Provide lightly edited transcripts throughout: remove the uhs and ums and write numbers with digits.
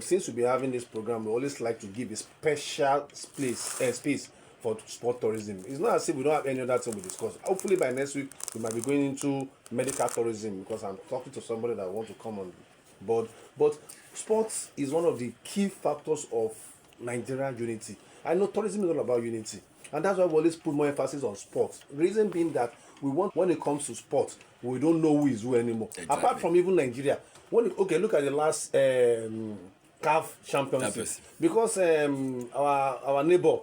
since we'll be having this program, we always like to give a special space for sport tourism. It's not as if we don't have any other thing we discuss. Hopefully by next week we might be going into medical tourism because I'm talking to somebody that wants to come on board. But sports is one of the key factors of Nigerian unity. I know tourism is all about unity, and that's why we always put more emphasis on sports. Reason being that we want, when it comes to sports, we don't know who is who anymore. Exactly. Apart from even Nigeria, look at the last CAF championship, because our neighbor,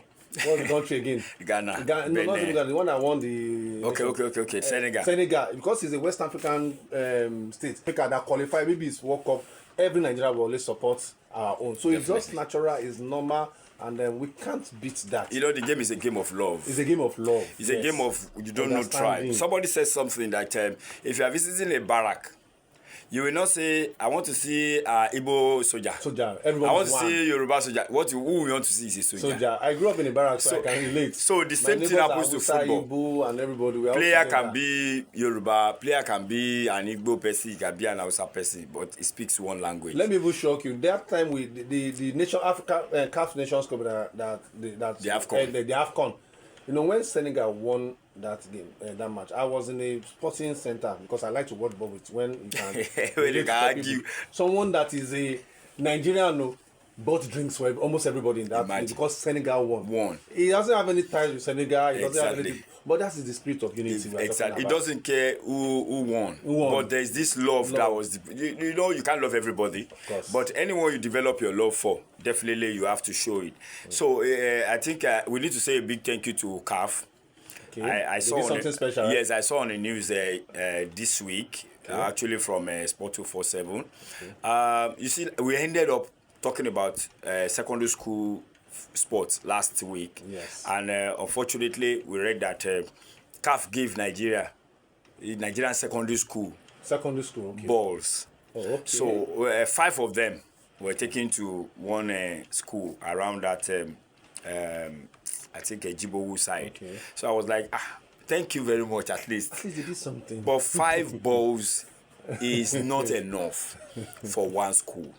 what's the country again? Ghana. No, not even Ghana, the one that won the okay. Senegal, because it's a West African state. Africa that qualify, maybe it's World Cup. Every Nigeria will always support our own. So Definitely. It's just natural, it's normal. And we can't beat that. You know, the game is a game of love. It's a game of love. It's a game of you don't know tribe. Somebody said something that if you are visiting a barrack, you will not say, I want to see Igbo soldier. I want to see Yoruba soldier. Who we want to see is a soldier. I grew up in a barrack, so I can relate. So the same thing happens to football. Igbo and everybody. Player can be Yoruba, player can be an Igbo person, can be an Hausa person, but he speaks one language. Let me even shock you. That time with the Nation Africa CAF Nations Cup the AFCON. You know, when Senegal won that game, that match, I was in a sporting center because I like to watch ball with when you can argue. Someone that is a Nigerian bought drinks for almost everybody in that place because Senegal won. He doesn't have any ties with Senegal. He doesn't have anything. But that is the spirit of unity. Exactly. He doesn't care who won. But there's this love that was... You know, you can't love everybody. But anyone you develop your love for, definitely you have to show it. So I think we need to say a big thank you to CAF. Okay. I saw something special. Yes, I saw on the news this week, actually from Sport 247. Okay. You see, we ended up talking about secondary school sports last week. Yes. And unfortunately, we read that CAF gave Nigerian secondary school balls. Oh, okay. So 5 of them were taken to one school around that, I think, Jibowu side. Okay. So I was like, thank you very much, at least. At least you did something. But 5 balls is not enough for one school.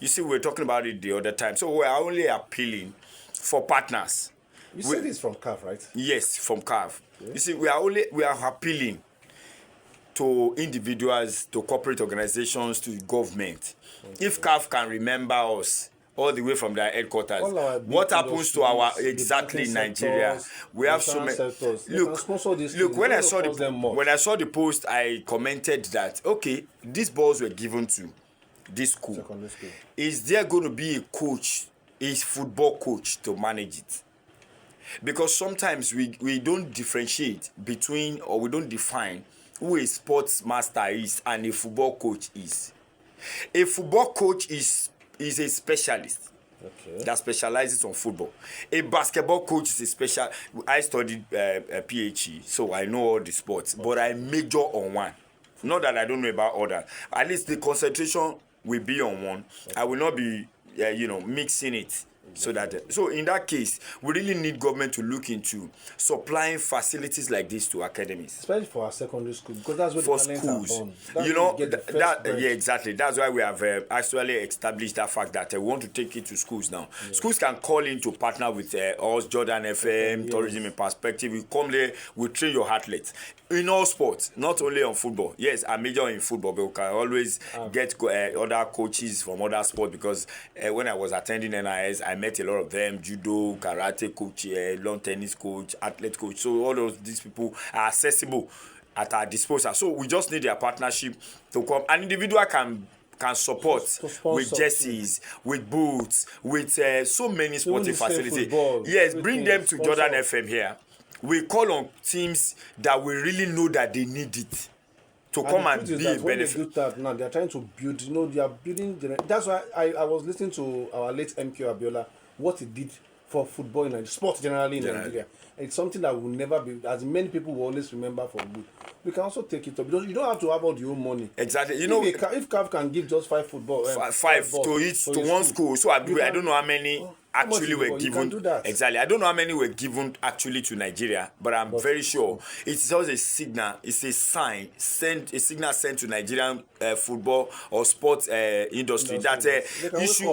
You see, we were talking about it the other time. So we are only appealing for partners. You said this from CAF, right? Yes, from CAF. Okay. You see, we are appealing to individuals, to corporate organizations, to government. Okay. If CAF can remember us all the way from their headquarters, what happens to our Nigeria? We have so many. Look, when I saw the post, I commented that these balls were given to this school. Is there going to be a coach, a football coach, to manage it? Because sometimes we don't differentiate between, or we don't define who a sports master is and a football coach is. A football coach is a specialist that specializes on football. A basketball coach is a special. I studied PhD, so I know all the sports, but I major on one. Not that I don't know about others. At least the concentration will be on one. I will not be, mixing it. So in that case, we really need government to look into supplying facilities like this to academies, especially for our secondary school, because that's where the talents are born. Exactly. That's why we have actually established that fact that we want to take it to schools now. Yeah. Schools can call in to partner with us, Jordan FM, Tourism in Perspective. We come there, we train your athletes in all sports, not only on football. Yes, I major in football, but we can always get other coaches from other sports, because when I was attending NIS, I met a lot of them: judo, karate coach, lawn tennis coach, athlete coach. So all of these people are accessible at our disposal. So we just need their partnership to come. An individual can support with jerseys, with boots, with so many sporting facilities. Yes, bring them to Jordan FM here. We call on teams that we really know that they need it to come and be a benefit. When they do that now, they are trying to build, they are building. That's why I was listening to our late MQ Abiola, what he did for football in sports generally in Nigeria. It's something that will never be, as many people will always remember for good. We can also take it up. You don't have to have all your own money. Exactly. If CAF can give just 5 football, five to each to one school. So I don't know how many actually were You can given. do that. Exactly. I don't know how many were given actually to Nigeria, but I'm very sure it's always a signal. It's a sign a signal sent to Nigerian football or sports industry that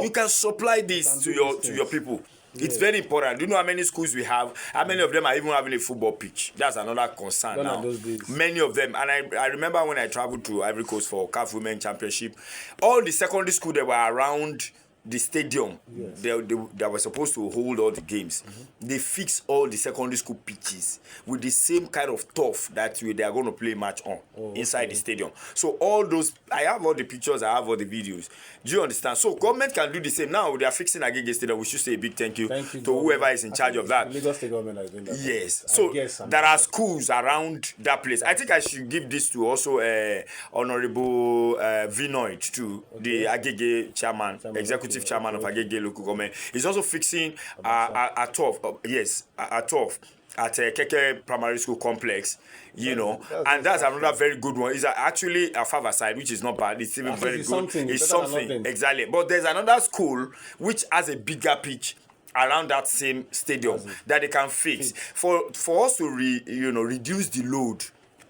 you can supply this to your people. It's very important. Do you know how many schools we have? How many of them are even having a football pitch? That's another concern now. Many of them. And I remember when I traveled to Ivory Coast for CAF Women Championship, all the secondary schools that were around the stadium they were supposed to hold all the games, they fix all the secondary school pitches with the same kind of turf that they are going to play match on inside the stadium. So all those, I have all the pictures, I have all the videos. Do you understand? So government can do the same. Now they are fixing Agege Stadium. We should say a big thank you to whoever is in charge of that. Lagos State government has done that. Yes. So there are schools around that place. I think I should give this to also Honorable Vinoid too, the Agege chairman, executive chairman of Agege local government. He's also fixing a turf. A turf at Keke Primary School Complex, you know, and that's another very good one. It's actually a 5-a-side, which is not bad. It's even very good. It's something exactly. But there's another school which has a bigger pitch around that same stadium that they can fix for us to reduce the load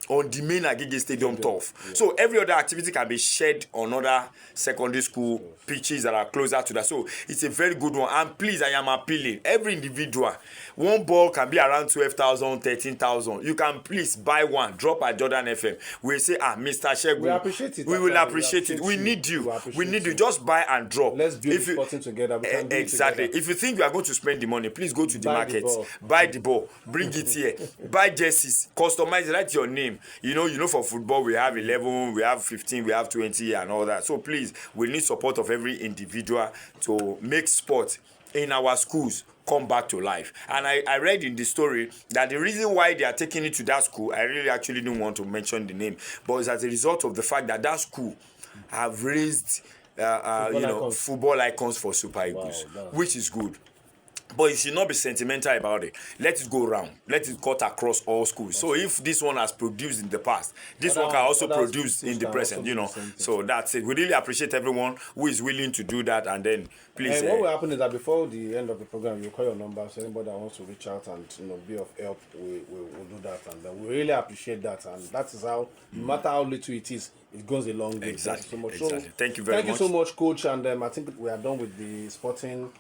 on the main Agege Stadium turf. So every other activity can be shared on other secondary school pitches that are closer to that. So it's a very good one. And please, I am appealing, every individual, one ball can be around 12,000, 13,000. You can please buy one, drop at Jordan FM. We'll say, Mr. Shegun, we appreciate it. We will appreciate it. We need you. We need you. Just buy and drop. Let's build the sporting together. We can do exactly. Together. If you think you are going to spend the money, please go to the market. Buy the ball. Bring it here. Buy jerseys. Customize it. Write your name. You know, for football, we have 11, we have 15, we have 20 and all that. So please, we need support of every individual to make sport in our schools come back to life. And I read in the story that the reason why they are taking it to that school, I really actually didn't want to mention the name, but it's as a result of the fact that that school have raised football icons for Super Eagles, which is good. But you should not be sentimental about it. Let it go round. Let it cut across all schools. So if this one has produced in the past, this one can also produce in the present, you know. So that's it. We really appreciate everyone who is willing to do that. And then please. What will happen is that before the end of the program, you call your number. So anybody that wants to reach out and be of help, we'll do that. And we really appreciate that. And that is how, no matter how little it is, it goes a long way. Exactly. Thank you so much. Exactly. Thank you very much. Thank you so much, Coach. And I think we are done with the sporting